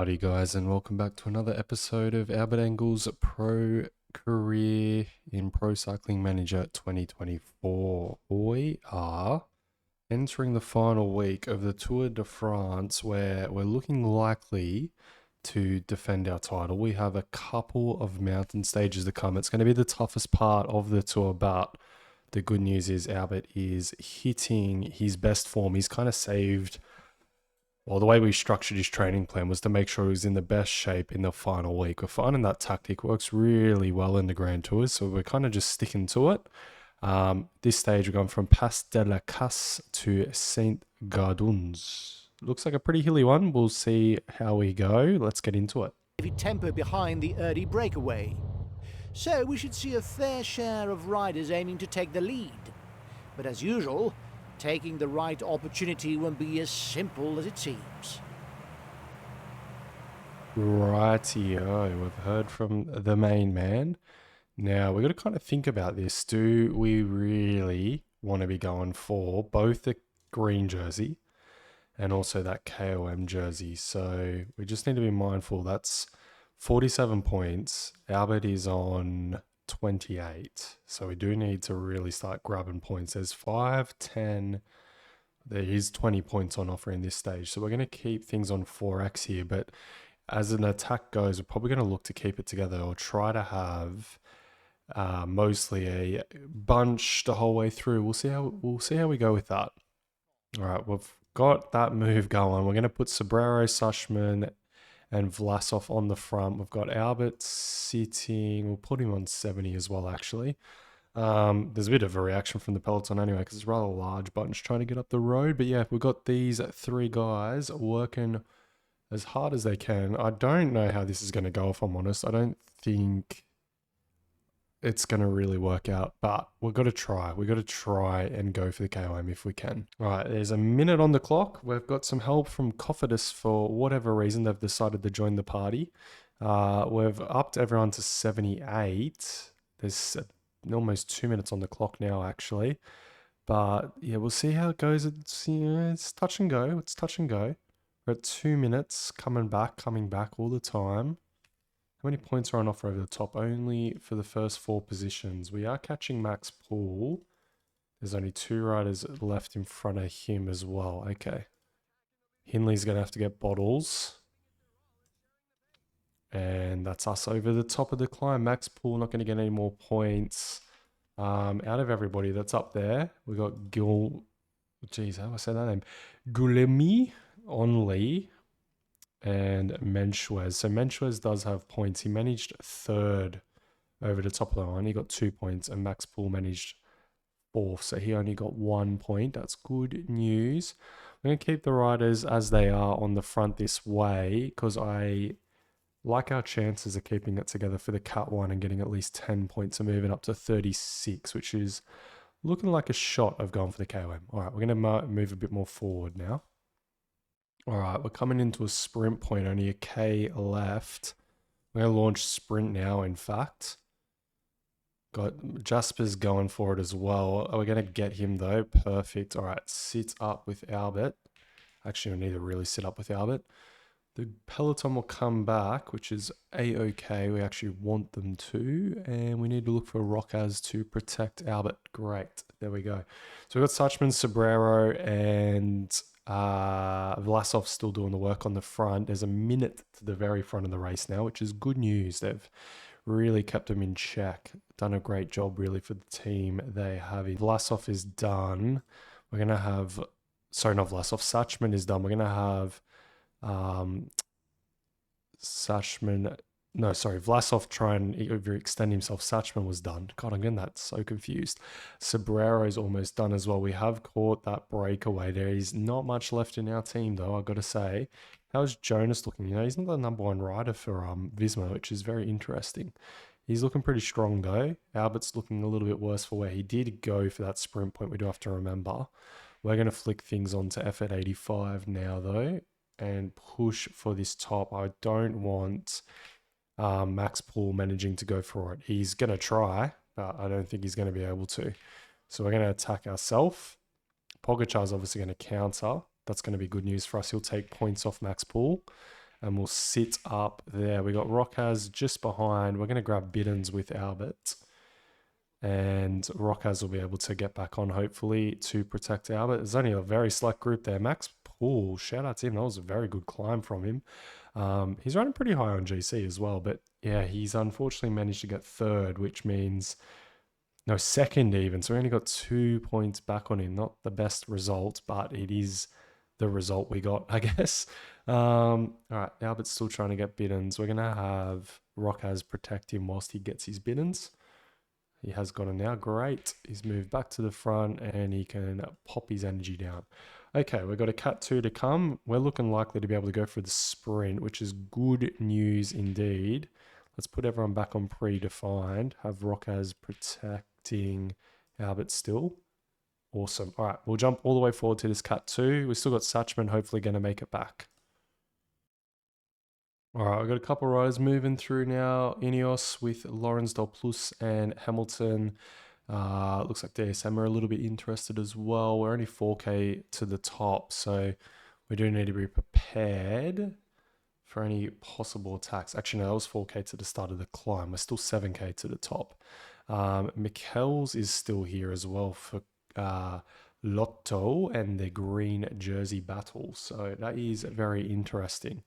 Howdy guys, and welcome back to another episode of Albert Engel's Pro Career in Pro Cycling Manager 2024. We are entering the final week of the Tour de France where we're looking likely to defend our title. We have a couple of mountain stages to come. It's going to be the toughest part of the tour, but the good news is Albert is hitting his best form. He's kind of saved. Well, the way we structured his training plan was to make sure he was in the best shape in the final week. We're finding that tactic works really well in the Grand Tours, so we're kind of just sticking to it. This stage, we're going from Pas de la Casse to Saint Gardons. Looks like a pretty hilly one. We'll see how we go. Let's get into it. Heavy tempo behind the early breakaway. So we should see a fair share of riders aiming to take the lead. But as usual, taking the right opportunity won't be as simple as it seems. Rightio, we've heard from the main man. Now, we've got to kind of think about this. Do we really want to be going for both the green jersey and also that KOM jersey? So we just need to be mindful. That's 47 points. Albert is on 28. So we do need to really start grabbing points. There's 5, 10. There is 20 points on offer in this stage. So we're going to keep things on 4x here. But as an attack goes, we're probably going to look to keep it together or try to have mostly a bunch the whole way through. We'll see how we go with that. All right, we've got that move going. We're going to put Sobrero, Sushman, and Vlasov on the front. We've got Albert sitting. We'll put him on 70 as well, actually. There's a bit of a reaction from the peloton anyway, because it's a rather large bunch trying to get up the road. But yeah, we've got these three guys working as hard as they can. I don't know how this is going to go, if I'm honest. I don't think it's going to really work out, but we've got to try. We've got to try and go for the KOM if we can. All right, there's a minute on the clock. We've got some help from Cofidis for whatever reason. They've decided to join the party. We've upped everyone to 78. There's almost 2 minutes on the clock now, actually. But yeah, we'll see how it goes. It's touch and go. It's touch and go. We're at 2 minutes, coming back all the time. How many points are on offer over the top? Only for the first 4 positions. We are catching Max Poole. There's only 2 riders left in front of him as well. Okay. Hindley's going to have to get bottles. And that's us over the top of the climb. Max Poole not going to get any more points. Out of everybody that's up there, we got Jeez, how do I say that name? Gulemi, Only, and Menschwez. So Menschwez does have points. He managed 3rd over the top of the line. He got 2 points, and Max Poole managed 4th. So he only got 1 point. That's good news. I'm going to keep the riders as they are on the front this way because I like our chances of keeping it together for the Cat 1 and getting at least 10 points and moving up to 36, which is looking like a shot of going for the KOM. All right, we're going to move a bit more forward now. All right, we're coming into a sprint point, only a K left. We're going to launch sprint now, in fact. Got Jasper's going for it as well. We're going to get him, though. Perfect. All right, sit up with Albert. Actually, we need to really sit up with Albert. The peloton will come back, which is A-OK. We actually want them to. And we need to look for Rockaz to protect Albert. Great. There we go. So we've got Suchman, Sobrero, and Vlasov still doing the work on the front. There's a minute to the very front of the race now, which is good news. They've really kept him in check. Done a great job, really, for the team they have. Vlasov is done. We're going to have... Sorry, not Vlasov. Suchman is done. We're going to have... Vlasov try and overextend himself. Suchman was done. God, I'm getting that so confused. Sobrero is almost done as well. We have caught that breakaway. There is not much left in our team, though, I've got to say. How's Jonas looking? You know, he's not the #1 rider for Visma, which is very interesting. He's looking pretty strong, though. Albert's looking a little bit worse for where he did go for that sprint point. We do have to remember. We're going to flick things on to F at 85 now, though, and push for this top. I don't want Max Poole managing to go for it. He's going to try, but I don't think he's going to be able to. So we're going to attack ourselves. Pogacar's obviously going to counter. That's going to be good news for us. He'll take points off Max Poole. and we'll sit up there. We got Rockaz just behind. We're going to grab Biddens with Albert. And Rockaz will be able to get back on, hopefully, to protect Albert. There's only a very select group there. Max Poole, shout out to him. That was a very good climb from him. He's running pretty high on GC as well. But yeah, he's unfortunately managed to get third, which means... No, second even. So we only got 2 points back on him. Not the best result, but it is the result we got, I guess. All right, Albert's still trying to get Biddens. We're going to have Rockaz protect him whilst he gets his Biddens. He has got him now. Great. He's moved back to the front and he can pop his energy down. Okay, we've got a Cat 2 to come. We're looking likely to be able to go for the sprint, which is good news indeed. Let's put everyone back on predefined. Have Rockaz protecting Albert still. Awesome. All right, we'll jump all the way forward to this Cat 2. We've still got Satchman hopefully going to make it back. All right, I've got a couple of riders moving through now. Ineos with Lawrence Del Plus and Hamilton. Looks like DSM are a little bit interested as well. We're only 4K to the top, so we do need to be prepared for any possible attacks. Actually, no, that was 4K to the start of the climb. We're still 7K to the top. Mikel's is still here as well for Lotto and the green jersey battle. So that is very interesting.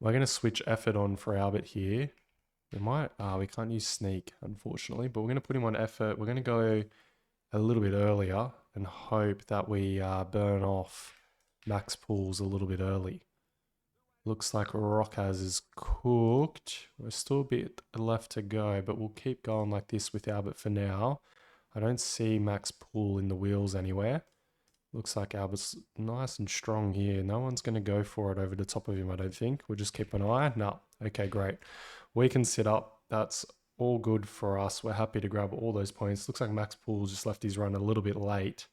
We're going to switch effort on for Albert here. We might, we can't use sneak, unfortunately, but we're going to put him on effort. We're going to go a little bit earlier and hope that we burn off Max Pools a little bit early. Looks like Rockaz is cooked. We're still a bit left to go, but we'll keep going like this with Albert for now. I don't see Max Pool in the wheels anywhere. Looks like Albert's nice and strong here. No one's going to go for it over the top of him, I don't think. We'll just keep an eye. No. Okay, great. We can sit up. That's all good for us. We're happy to grab all those points. Looks like Max Pool just left his run a little bit late.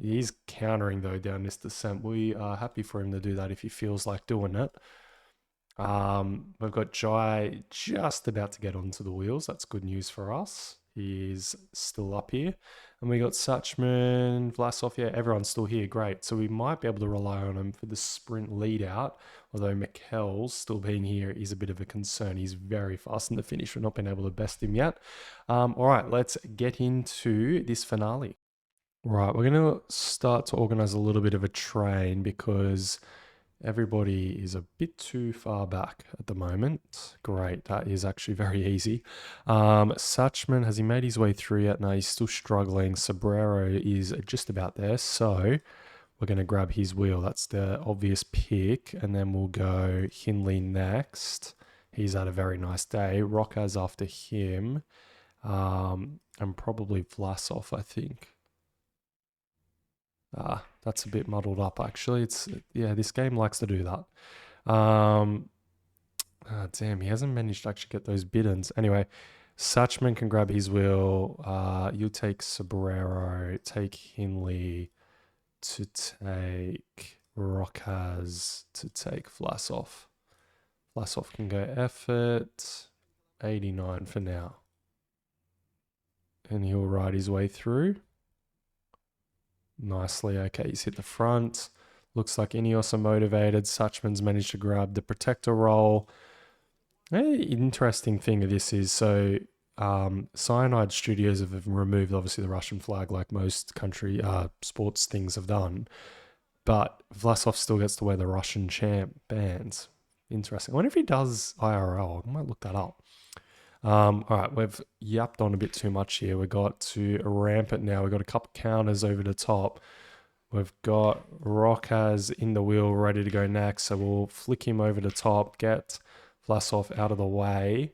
He's countering, though, down this descent. We are happy for him to do that if he feels like doing it. We've got Jai just about to get onto the wheels. That's good news for us. He's still up here. And we got Satchman, Vlasov. Yeah, everyone's still here. Great. So we might be able to rely on him for the sprint lead out. Although Mikel's still being here is a bit of a concern. He's very fast in the finish. We've not been able to best him yet. All right, let's get into this finale. Right, we're going to start to organize a little bit of a train because everybody is a bit too far back at the moment. Great, that is actually very easy. Satchman, has he made his way through yet? No, he's still struggling. Sobrero is just about there, so we're going to grab his wheel. That's the obvious pick, and then we'll go Hindley next. He's had a very nice day. Rockaz after him, and probably Vlasov, I think. That's a bit muddled up, actually. Yeah, this game likes to do that. Damn, he hasn't managed to actually get those Biddens. Anyway, Satchman can grab his wheel. You take Sobrero, take Hindley to take Rockaz, to take Vlasov. Vlasov can go effort, 89 for now. And he'll ride his way through. Nicely. Okay, he's hit the front. Looks like Ineos are motivated. Satchman's managed to grab the protector role. Interesting thing of this is, so Cyanide Studios have removed obviously the Russian flag like most country sports things have done. But Vlasov still gets to wear the Russian champ bands. Interesting. I wonder if he does IRL. I might look that up. All right, we've yapped on a bit too much here. We've got to ramp it now. We've got a couple counters over the top. We've got Rockaz in the wheel ready to go next. So we'll flick him over the top, get Vlasov out of the way.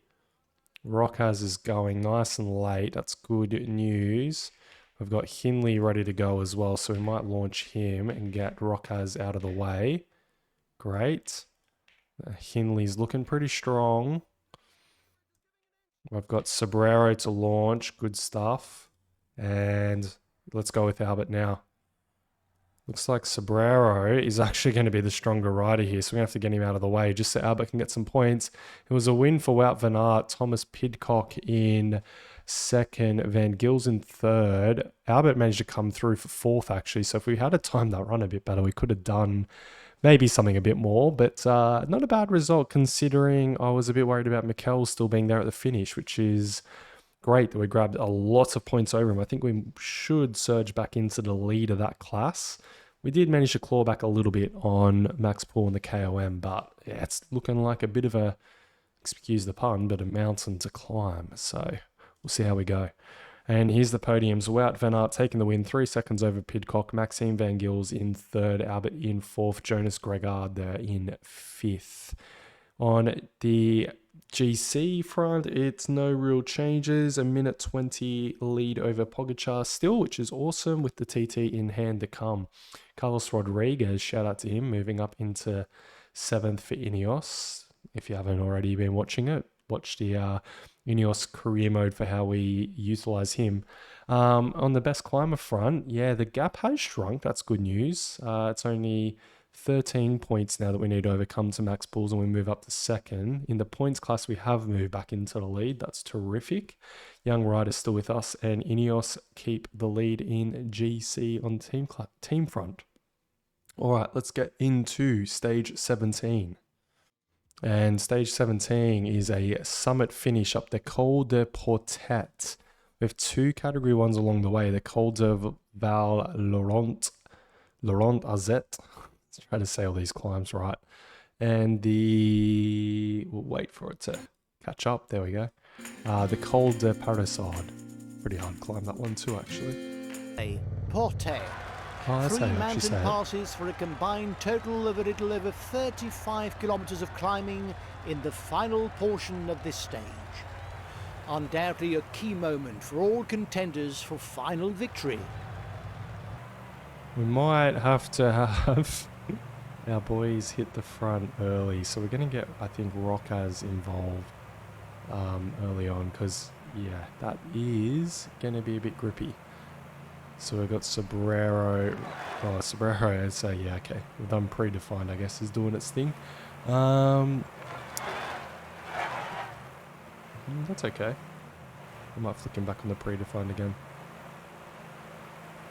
Rockaz is going nice and late. That's good news. We've got Hindley ready to go as well. So we might launch him and get Rockaz out of the way. Great. Hindley's looking pretty strong. I've got Sobrero to launch. Good stuff. And let's go with Albert now. Looks like Sobrero is actually going to be the stronger rider here. So we're going to have to get him out of the way just so Albert can get some points. It was a win for Wout van Aert. Thomas Pidcock in second. Van Gils in third. Albert managed to come through for fourth, actually. So if we had to time that run a bit better, we could have done maybe something a bit more, but not a bad result considering I was a bit worried about Mikel still being there at the finish, which is great that we grabbed a lot of points over him. I think we should surge back into the lead of that class. We did manage to claw back a little bit on Max Paul and the KOM, but yeah, it's looking like a bit of a, excuse the pun, but a mountain to climb. So we'll see how we go. And here's the podiums. Wout van Aert taking the win, 3 seconds over Pidcock. Maxime Van Gils in third, Albert in fourth, Jonas Gregard there in fifth. On the GC front, it's no real changes. A minute 20 lead over Pogačar still, which is awesome with the TT in hand to come. Carlos Rodriguez, shout out to him, moving up into seventh for Ineos. If you haven't already been watching it, watch the Ineos career mode for how we utilize him. On the best climber front, yeah, the gap has shrunk. That's good news. It's only 13 points now that we need to overcome to Max Pools, and we move up to second. In the points class, we have moved back into the lead. That's terrific. Young Riders still with us, and Ineos keep the lead in GC on team front. All right, let's get into stage 17. And stage 17 is a summit finish up the Col de Portet. We have 2 category 1s along the way. The Col de Val Laurent Azet. Let's try to say all these climbs right. And we'll wait for it to catch up. There we go. The Col de Parisade. Pretty hard climb that one too, actually. Portet. Oh, that's 3 how you actually say mountain it. passes for a combined total of a little over 35 kilometers of climbing in the final portion of this stage. Undoubtedly a key moment for all contenders for final victory. We might have to have our boys hit the front early. So we're going to get, I think, Rockaz involved early on because, yeah, that is going to be a bit grippy. So we've got Sobrero. Oh, Sobrero, I'd say, yeah, okay. We've done predefined, I guess, is doing its thing. That's okay. I might flick him back on the predefined again.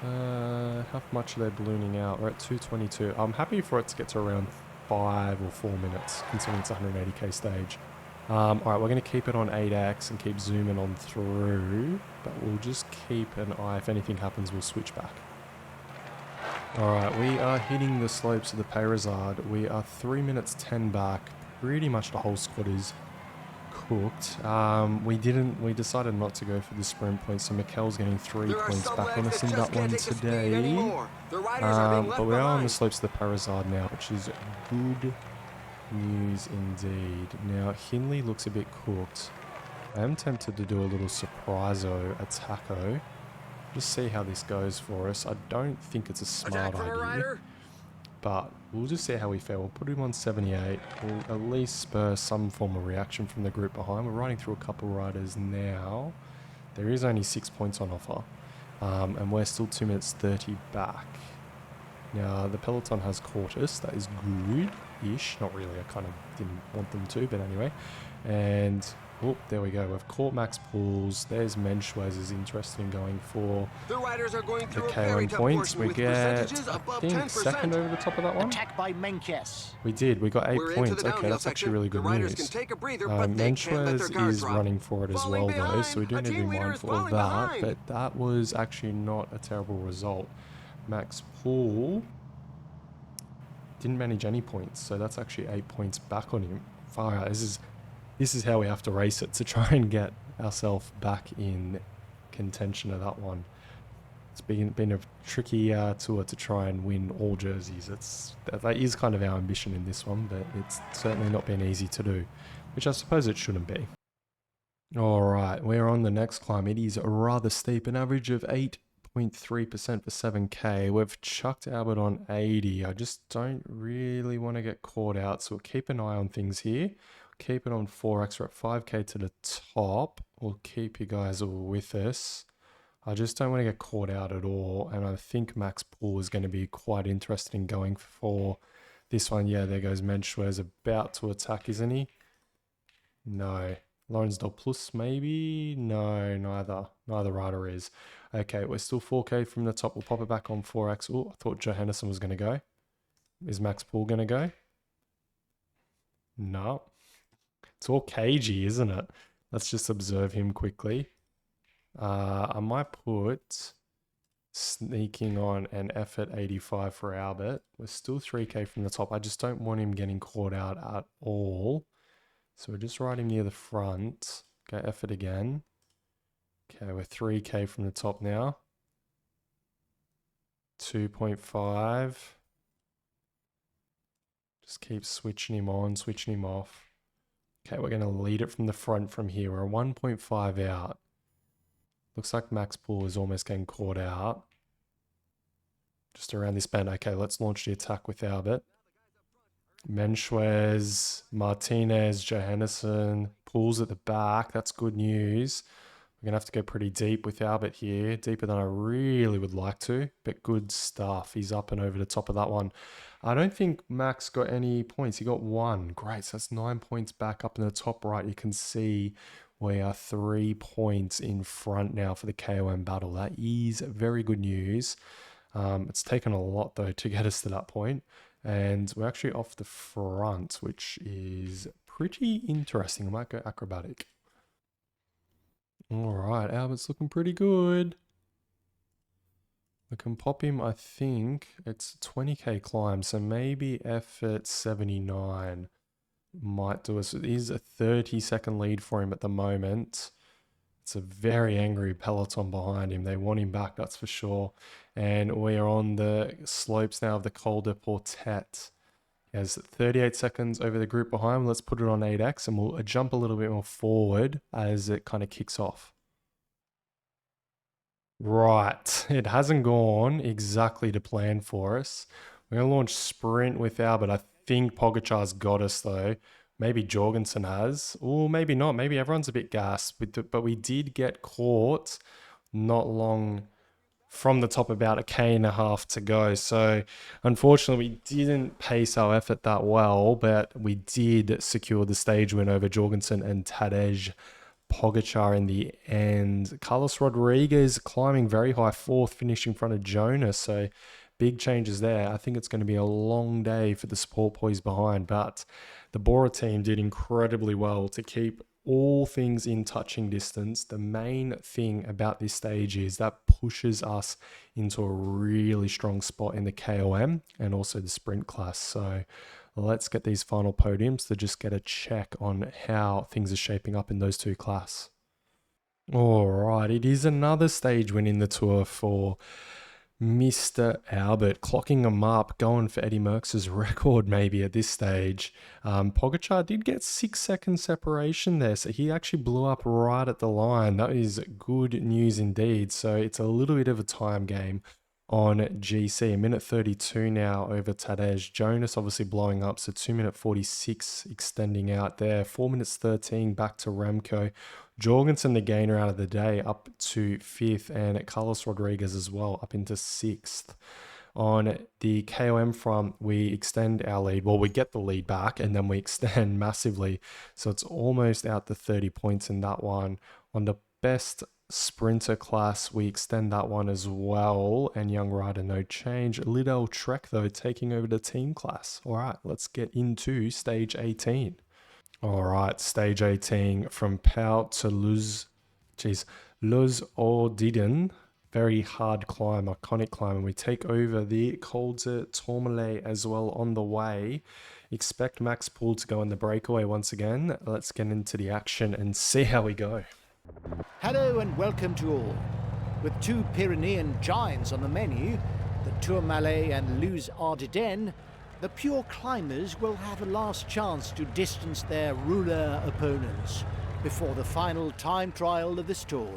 How much are they ballooning out? We're at 222. I'm happy for it to get to around 5 or 4 minutes, considering it's a 180k stage. Alright, we're going to keep it on 8x and keep zooming on through, but we'll just keep an eye. If anything happens, we'll switch back. Alright, we are hitting the slopes of the Parisade. We are 3 minutes 10 back. Pretty much the whole squad is cooked. We decided not to go for the sprint points, so Mikel's getting 3 points back on us in that one today. But we are on the slopes of the Parisade now, which is good news indeed. Now, Hindley looks a bit cooked. I am tempted to do a little surpriso attacko. Just see how this goes for us. I don't think it's a smart idea. But we'll just see how we fare. We'll put him on 78. We'll at least spur some form of reaction from the group behind. We're riding through a couple riders now. There is only 6 points on offer. And we're still 2 minutes 30 back. Now, the peloton has caught us. That is good-ish. Not really. I kind of didn't want them to, but anyway. And, oh, there we go. We've caught Max Pools. There's Menschwez is interested in going for the riders are going the through KOM points. We get, I think, 10%. second over the top of that one. Attack by Menkes. We did. We got 8 We're into points. the Okay, downhill that's actually section. really The good riders news. can take a breather, but they can't let their Menschwez cars is drop. running for it as well, Falling though, so we do behind. need to A be team leader is mindful of falling that. behind. But that was actually not a terrible result. Max Pool didn't manage any points, so that's actually 8 points back on him. Far out. This is how we have to race it to try and get ourselves back in contention of that one. It's been a tricky tour to try and win all jerseys. That is kind of our ambition in this one, but it's certainly not been easy to do, which I suppose it shouldn't be. All right, we're on the next climb. It is rather steep, an average of 8.3% for 7k. We've chucked Albert on 80. I just don't really want to get caught out, so we'll keep an eye on things here. Keep it on 4x. We're at 5k to the top. We'll keep you guys all with us. I just don't want to get caught out at all, and I think Max Pool is going to be quite interested in going for this one. Yeah, there goes Menschwer's about to attack, isn't he? No. Lawrence Del Plus, maybe? No, neither. Neither rider is. Okay, we're still 4k from the top. We'll pop it back on 4x. Oh, I thought Johannesson was going to go. Is Max Poole going to go? No. It's all cagey, isn't it? Let's just observe him quickly. I might put sneaking on an effort 85 for Albert. We're still 3k from the top. I just don't want him getting caught out at all. So we're just riding near the front. Go effort again. Okay, we're 3k from the top now. 2.5. Just keep switching him on, switching him off. Okay, we're going to lead it from the front from here. We're 1.5 out. Looks like Max Poole is almost getting caught out. Just around this bend. Okay, let's launch the attack with Albert. Menschwez, Martinez, Johannesson, Poole's at the back. That's good news. We're going to have to go pretty deep with Albert here. Deeper than I really would like to, but good stuff. He's up and over the top of that one. I don't think Max got any points. He got 1. Great, so that's 9 points back up in the top right. You can see we are 3 points in front now for the KOM battle. That is very good news. It's taken a lot, though, to get us to that point. And we're actually off the front, which is pretty interesting. I might go acrobatic. All right, Albert's looking pretty good. We can pop him, I think it's 20k climb, so maybe effort 79 might do us. It is a 30-second lead for him at the moment. It's a very angry peloton behind him. They want him back, that's for sure. And we are on the slopes now of the Col de Portet. He has 38 seconds over the group behind. Let's put it on 8x and we'll jump a little bit more forward as it kind of kicks off. Right, it hasn't gone exactly to plan for us. We're going to launch sprint with Albert. I think Pogacar's got us though. Maybe Jorgensen has. Or maybe not. Maybe everyone's a bit gassed. But we did get caught not long from the top, about 1.5K to go. So unfortunately, we didn't pace our effort that well, but we did secure the stage win over Jorgensen and Tadej Pogacar in the end. Carlos Rodriguez climbing very high, 4th, finishing in front of Jonas. So big changes there. I think it's going to be a long day for the support boys behind, but the Bora team did incredibly well to keep all things in touching distance. The main thing about this stage is that pushes us into a really strong spot in the KOM and also the sprint class. So let's get these final podiums to just get a check on how things are shaping up in those two classes. All right, it is another stage win in the Tour for Mr. Albert, clocking him up, going for Eddie Merckx's record maybe at this stage. Pogacar did get 6-second separation there, so he actually blew up right at the line. That is good news indeed. So it's a little bit of a time game on GC. 1:32 now over Tadej. Jonas obviously blowing up, so 2:46 extending out there. 4:13 back to Remco. Jorgensen, the gainer out of the day, up to 5th, and Carlos Rodriguez as well, up into 6th. On the KOM front, we extend our lead. Well, we get the lead back, and then we extend massively. So it's almost out to 30 points in that one. On the best sprinter class, we extend that one as well. And young rider, no change. Liddell Trek, though, taking over the team class. All right, let's get into stage 18. All right, stage 18 from Pau to Les Audidon. Very hard climb, iconic climb. And we take over the Col de Tourmalet as well on the way. Expect Max Poole to go on the breakaway once again. Let's get into the action and see how we go. Hello and welcome to all. With 2 Pyrenean giants on the menu, the Tourmalet and Les Audidon, the pure climbers will have a last chance to distance their ruler opponents before the final time trial of this tour.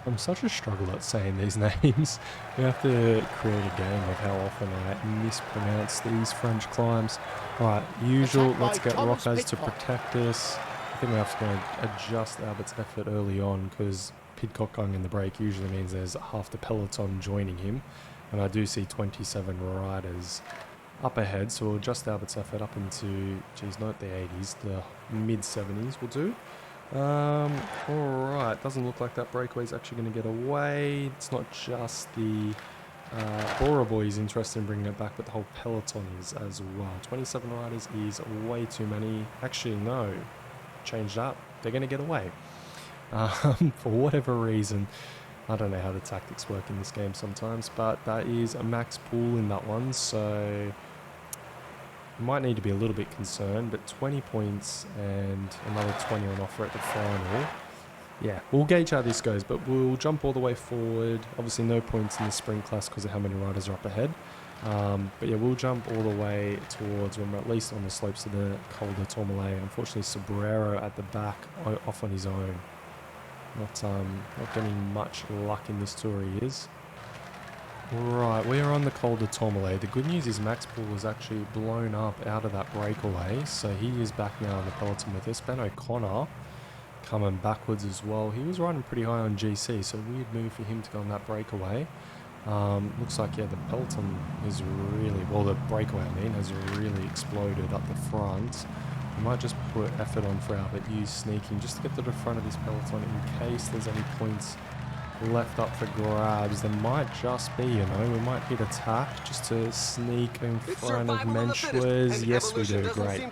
I'm such a struggle at saying these names. We have to create a game of how often I mispronounce these French climbs. Right, usual, let's get Rockers to protect us. I think we have to go adjust Albert's effort early on because Pidcock going in the break usually means there's half the peloton joining him. And I do see 27 riders up ahead, so we'll adjust Albert's effort up into, geez, not the 80s, the mid-70s will do. Alright, doesn't look like that breakaway is actually going to get away. It's not just the Bora Boy is interested in bringing it back, but the whole peloton is as well. 27 riders is way too many. Actually, no. Change that. They're going to get away. For whatever reason. I don't know how the tactics work in this game sometimes, but that is a max pool in that one, so you might need to be a little bit concerned, but 20 points and another 20 on offer at the final. Yeah, we'll gauge how this goes, but we'll jump all the way forward. Obviously no points in the sprint class because of how many riders are up ahead. But yeah, we'll jump all the way towards when we're at least on the slopes of the Col de Tourmalet. Unfortunately, Sobrero at the back off on his own. Not getting much luck in this tour, he is. Right, we are on the Col de Tourmalet. The good news is Max Pool was actually blown up out of that breakaway, so he is back now on the peloton with us. Ben O'Connor coming backwards as well. He was riding pretty high on GC, so weird move for him to go on that breakaway. Looks like, yeah, the peloton is really, well, the breakaway, I mean, has really exploded up the front. We might just put effort on for Albert, use sneaking just to get to the front of this peloton in case there's any points left up for grabs. There might just be, you know, we might hit attack just to sneak in front of Menschwers. Yes, we do. Great.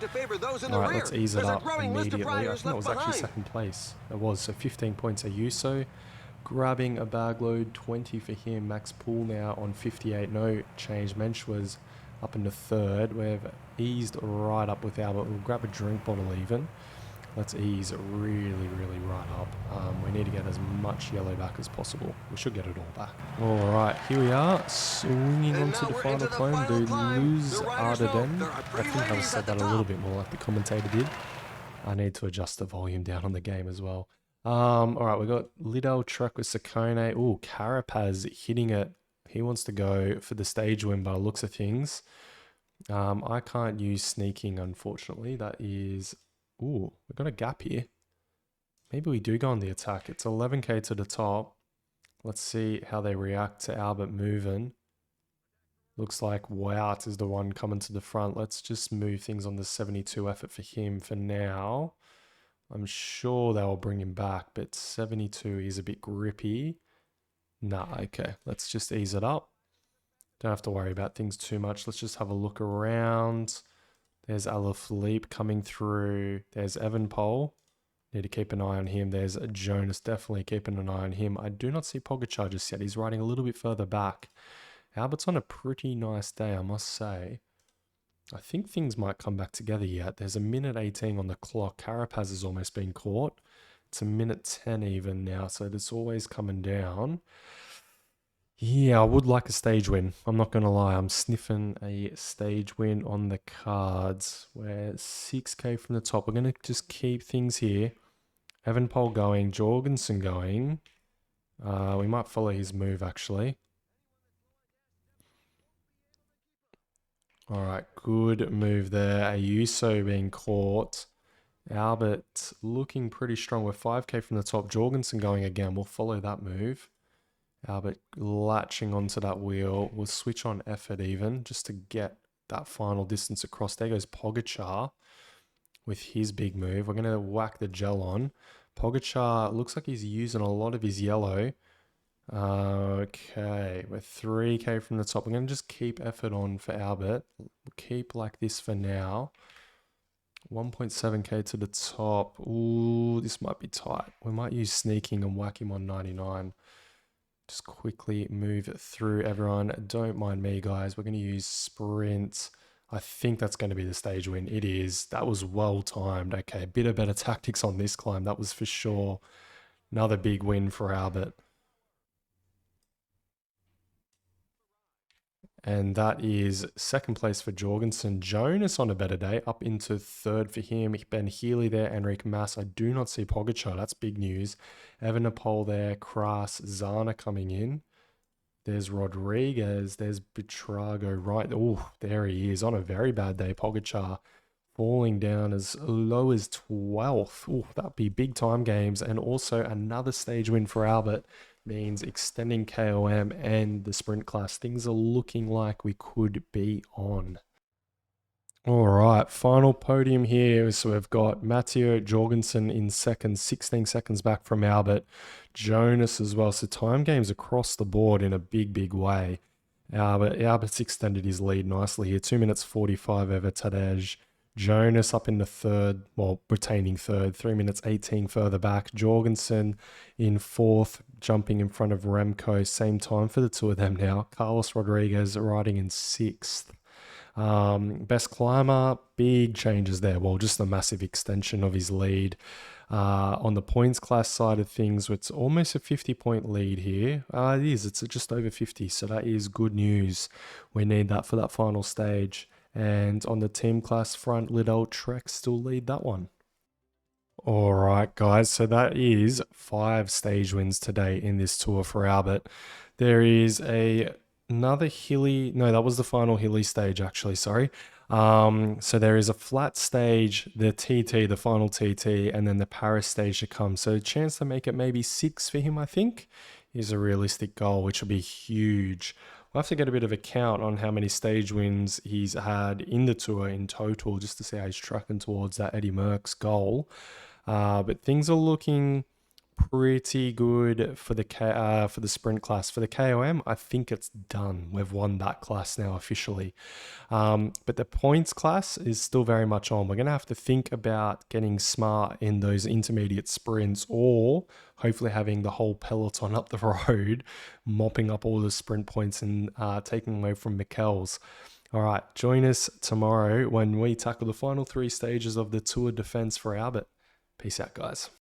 Alright, let's ease it up immediately. I think that was actually second place. It was, so 15 points Ayuso. Grabbing a bag load, 20 for him. Max Pool now on 58. No change. Menschwers up into third. We've eased right up with Albert. We'll grab a drink bottle even. Let's ease really, really right up. We need to get as much yellow back as possible. We should get it all back. All right, here we are, swinging onto the final climb. The Luz Arden. I think I said that a little bit more like the commentator did. I need to adjust the volume down on the game as well. All right, we got Liddell Trek with Sakone. Ooh, Carapaz hitting it. He wants to go for the stage win by the looks of things. I can't use sneaking, unfortunately. That is... Ooh, we've got a gap here. Maybe we do go on the attack. It's 11k to the top. Let's see how they react to Albert moving. Looks like Wout is the one coming to the front. Let's just move things on the 72 effort for him for now. I'm sure they'll bring him back, but 72 is a bit grippy. Nah, okay. Let's just ease it up. Don't have to worry about things too much. Let's just have a look around. There's Alaphilippe coming through. There's Evenepoel. Need to keep an eye on him. There's Jonas, definitely keeping an eye on him. I do not see Pogacar just yet. He's riding a little bit further back. Albert's on a pretty nice day, I must say. I think things might come back together yet. There's a minute 18 on the clock. Carapaz has almost been caught. It's a minute 10 even now, so it's always coming down. Yeah, I would like a stage win. I'm not going to lie. I'm sniffing a stage win on the cards. We're 6k from the top. We're going to just keep things here. Evenepoel going. Jorgensen going. We might follow his move, actually. All right, good move there. Ayuso being caught. Albert looking pretty strong. We're 5k from the top. Jorgensen going again. We'll follow that move. Albert latching onto that wheel. We'll switch on effort even just to get that final distance across. There goes Pogacar with his big move. We're going to whack the gel on. Pogacar looks like he's using a lot of his yellow. Okay, we're 3k from the top. We're going to just keep effort on for Albert. We'll keep like this for now. 1.7k to the top. Ooh, this might be tight. We might use sneaking and whack him on 99. Just quickly move through everyone. Don't mind me, guys. We're going to use sprint. I think that's going to be the stage win. It is. That was well timed. Okay, a bit of better tactics on this climb. That was for sure. Another big win for Albert. And that is second place for Jorgensen. Jonas on a better day, up into third for him. Ben Healy there, Enric Mas. I do not see Pogacar. That's big news. Evenepoel there, Kras, Zana coming in. There's Rodriguez. There's Buitrago right. Oh, there he is on a very bad day. Pogacar falling down as low as 12th. Oh, that'd be big time games. And also another stage win for Albert. Means extending KOM and the sprint class. Things are looking like we could be on. All right, final podium here. So we've got Matteo Jorgensen in second, 16 seconds back from Albert. Jonas as well. So time games across the board in a big, big way. Albert's extended his lead nicely here. 2 minutes 45 over Tadej. Jonas up in the third, well, retaining third. 3 minutes 18 further back. Jorgensen in fourth, jumping in front of Remco. Same time for the two of them now. Carlos Rodriguez riding in sixth. Best climber, big changes there. Well, just a massive extension of his lead. On the points class side of things, it's almost a 50-point lead here. It is. It's just over 50, so that is good news. We need that for that final stage. And on the team class front, Liddell Trek still lead that one. All right, guys. So that is 5 stage wins today in this tour for Albert. There is another hilly. No, that was the final hilly stage, actually. Sorry. So there is a flat stage, the TT, the final TT, and then the Paris stage to come. So a chance to make it maybe 6 for him, I think, is a realistic goal, which will be huge. We'll have to get a bit of a count on how many stage wins he's had in the tour in total, just to see how he's tracking towards that Eddie Merckx goal. But things are looking pretty good for the sprint class. For the KOM, I think it's done. We've won that class now officially. But the points class is still very much on. We're going to have to think about getting smart in those intermediate sprints, or hopefully having the whole peloton up the road, mopping up all the sprint points and taking away from Mikel's. All right, join us tomorrow when we tackle the final 3 stages of the Tour Defense for Albert. Peace out, guys.